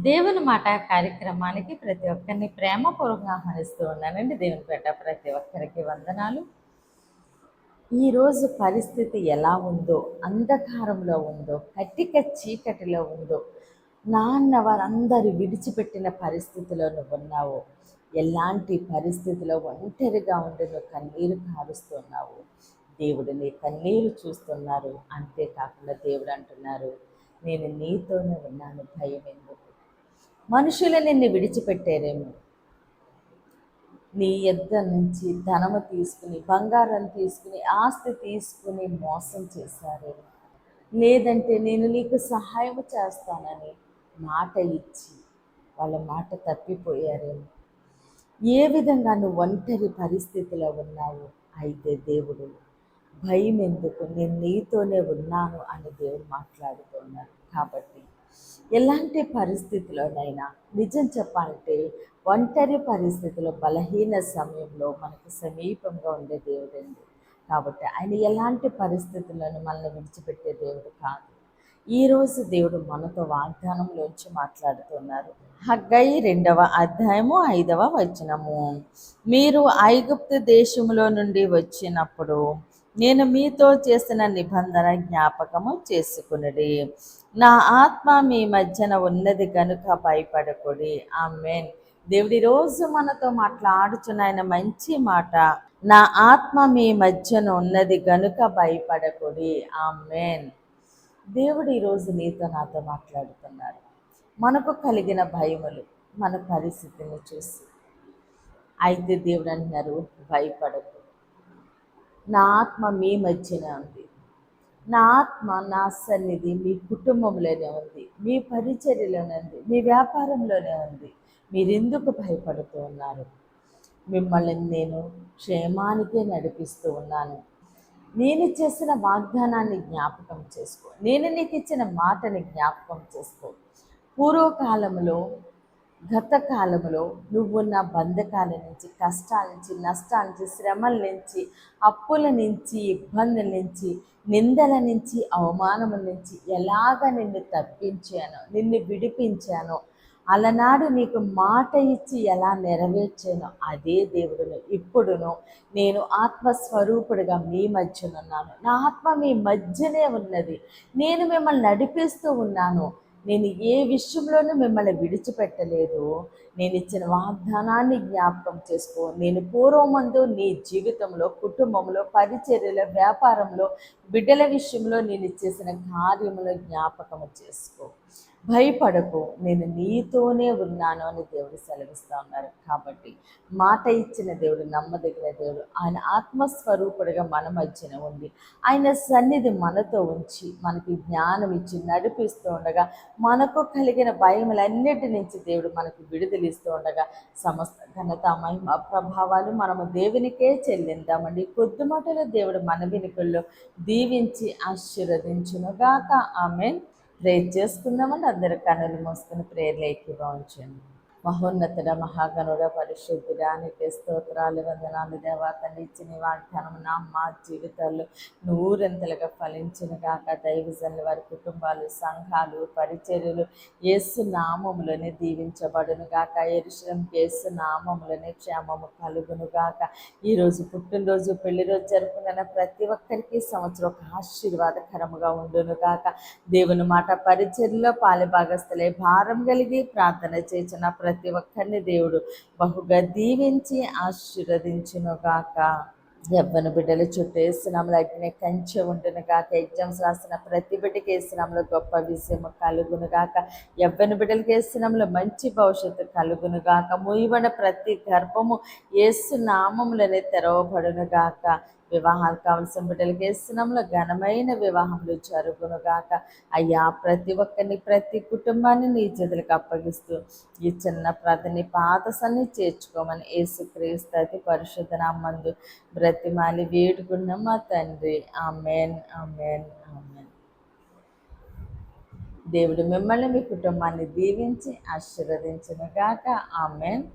దేవుని మాట కార్యక్రమానికి ప్రతి ఒక్కరిని ప్రేమపూర్వకంగా ఆహ్వానిస్తూ ఉన్నానండి. దేవుని పేట ప్రతి ఒక్కరికి వందనాలు. ఈరోజు పరిస్థితి ఎలా ఉందో, అంధకారంలో ఉందో, కటిక చీకటిలో ఉందో, నాన్న వారందరూ విడిచిపెట్టిన పరిస్థితిలో నువ్వు ఉన్నావు. ఎలాంటి పరిస్థితిలో ఒంటరిగా ఉండి నువ్వు కన్నీరు కారుస్తున్నావు. దేవుడు నీ కన్నీరు చూస్తున్నారు. అంతేకాకుండా దేవుడు అంటున్నారు, నేను నీతోనే ఉన్నాను, భయం ఎందుకు. మనుషులు నిన్ను విడిచిపెట్టారేమో, నీ యొద్ద నుంచి ధనము తీసుకుని, బంగారం తీసుకుని, ఆస్తి తీసుకుని మోసం చేశారేమో, లేదంటే నేను నీకు సహాయం చేస్తానని మాట ఇచ్చి వాళ్ళ మాట తప్పిపోయారేమో. ఏ విధంగా నువ్వు ఒంటరి పరిస్థితిలో ఉన్నావు. అయితే దేవుడు భయం ఎందుకు, నేను నీతోనే ఉన్నాను అని దేవుడు మాట్లాడుతున్నాడు. కాబట్టి ఎలాంటి పరిస్థితిలోనైనా నిజం చెప్పాలంటే ఒంటరి పరిస్థితిలో, బలహీన సమయంలో మనకు సమీపంగా ఉండే దేవుడండి. కాబట్టి ఆయన ఎలాంటి పరిస్థితులను మనల్ని విడిచిపెట్టే దేవుడు కాదు. ఈరోజు దేవుడు మనతో వాగ్దానంలోంచి మాట్లాడుతున్నారు. హగ్గై 2వ అధ్యాయము 5వ వచనము. మీరు ఐగుప్తు దేశంలో నుండి వచ్చినప్పుడు నేను మీతో చేసిన నిబంధన జ్ఞాపకము చేసుకునుడి. నా ఆత్మ మీ మధ్యన ఉన్నది కనుక భయపడకుడి. ఆమేన్. దేవుడి రోజు మనతో మాట్లాడుచున్న ఆయన మంచి మాట, నా ఆత్మ మీ మధ్యన ఉన్నది గనుక భయపడకుడి. ఆమేన్. దేవుడు ఈరోజు నీతో నాతో మాట్లాడుతున్నారు. మనకు కలిగిన భయములు, మన పరిస్థితిని చూసి. అయితే దేవుడు అంటున్నారు, భయపడకు, నా ఆత్మ మీ మధ్యనే ఉంది. నా ఆత్మ, నా సన్నిధి మీ కుటుంబంలోనే ఉంది, మీ పరిచర్యలోనే ఉంది, మీ వ్యాపారంలోనే ఉంది. మీరెందుకు భయపడుతూ ఉన్నారు? మిమ్మల్ని నేను క్షేమానికే నడిపిస్తూ ఉన్నాను. నేను చేసిన వాగ్దానాన్ని జ్ఞాపకం చేసుకో, నేను నీకు ఇచ్చిన మాటని జ్ఞాపకం చేసుకో. పూర్వకాలంలో, గత కాలంలో నువ్వున్న బంధకాల నుంచి, కష్టాల నుంచి, నష్టాల నుంచి, శ్రమల నుంచి, అప్పుల నుంచి, ఇబ్బందుల నుంచి, నిందల నుంచి, అవమానముల నుంచి ఎలాగ నిన్ను తప్పించానో, నిన్ను విడిపించానో, అలనాడు నీకు మాట ఇచ్చి ఎలా నెరవేర్చానో అదే దేవుడును ఇప్పుడును నేను ఆత్మస్వరూపుడిగా మీ మధ్యనున్నాను. నా ఆత్మ మీ మధ్యనే ఉన్నది. నేను మిమ్మల్ని నడిపిస్తూ ఉన్నాను. నేను ఏ విషయంలోనూ మిమ్మల్ని విడిచిపెట్టలేదు. నేను ఇచ్చిన వాగ్దానాన్ని జ్ఞాపకం చేసుకో. నేను పూర్వమందు నీ జీవితంలో, కుటుంబంలో, పరిచర్యలో, వ్యాపారంలో, బిడ్డల విషయంలో నేను చేసిన కార్యములో జ్ఞాపకము చేసుకో. భయపడకు, నేను నీతోనే ఉన్నాను అని దేవుడు సెలవిస్తూ ఉన్నారు. కాబట్టి మాట ఇచ్చిన దేవుడు నమ్మదగిన దేవుడు. ఆయన ఆత్మస్వరూపుడిగా మన మధ్యన ఉండి, ఆయన సన్నిధి మనతో ఉంచి, మనకి జ్ఞానం ఇచ్చి నడిపిస్తూ ఉండగా, మనకు కలిగిన భయములన్నిటి నుంచి దేవుడు మనకు విడుదలిస్తూ ఉండగా, సమస్త ఘనత, మహిమ, ప్రభావాలు మనము దేవునికే చెల్లిందామండి. కొద్ది మాటలో దేవుడు మన వెనుకల్లో దీవించి ఆశీర్వదించునుగాక. ఆమేన్. ప్రేర్ చేసుకుందామండి. అందరి కన్నులు మూసుకుని ప్రేర్లు ఏకీభవించండి. మహోన్నతుడ, మహాగణుడ, పరిశుద్ధుడా, నీకే స్తోత్రాలు, వందనాలు దేవా. తండ్రి ఇచ్చిన వాగ్దానం మా జీవితాల్లో నూరంతలుగా ఫలించిన గాక. దైవజనులు, వారి కుటుంబాలు, సంఘాలు, పరిచర్యలు యేసు నామములోనే దీవించబడును గాక. యెరూషలేముకి యేసు నామములోనే క్షేమము కలుగును గాక. ఈరోజు పుట్టినరోజు, పెళ్లి రోజు జరుపుకున్న ప్రతి ఒక్కరికి సంవత్సరం ఒక ఆశీర్వాదకరముగా ఉండును గాక. దేవుని మాట పరిచర్యలో పాలిభాగస్తులై భారం కలిగి ప్రార్థన చేసిన ప్రతి ఒక్కరిని దేవుడు బహుగా దీవించి ఆశీర్వదించునుగాక. యవ్వన బిడ్డల చుట్టూ వేసినాములు అగ్ని కంచె ఉండును గాక. ఎగ్జామ్స్ రాసిన ప్రతి బిడ్డకి వేసినాములో గొప్ప విజయం కలుగును గాక. యవ్వన బిడ్డలకి వేసినాములో మంచి భవిష్యత్తు కలుగును గాక. మూయబడిన ప్రతి గర్భము యేసు నామములనే తెరవబడును గాక. వివాహాలు కావలసిన బిడ్డలకి వేసినాములో ఘనమైన వివాహములు జరుగును గాక. అయ్యా, ప్రతి ఒక్కరిని, ప్రతి కుటుంబాన్ని నీ చేతులకు అప్పగిస్తూ ఈ చిన్న ప్రార్థన పాత సన్ని చేర్చుకోమని యేసుక్రీస్తు అతి పరిశుద్ధ నామమున బ్రతిమాలి వేడుకున్నాం మా తండ్రి. ఆమేన్, ఆమేన్, ఆమేన్. దేవుడు మిమ్మల్ని, మీ కుటుంబాన్ని దీవించి ఆశీర్వదించును గాక. ఆమేన్.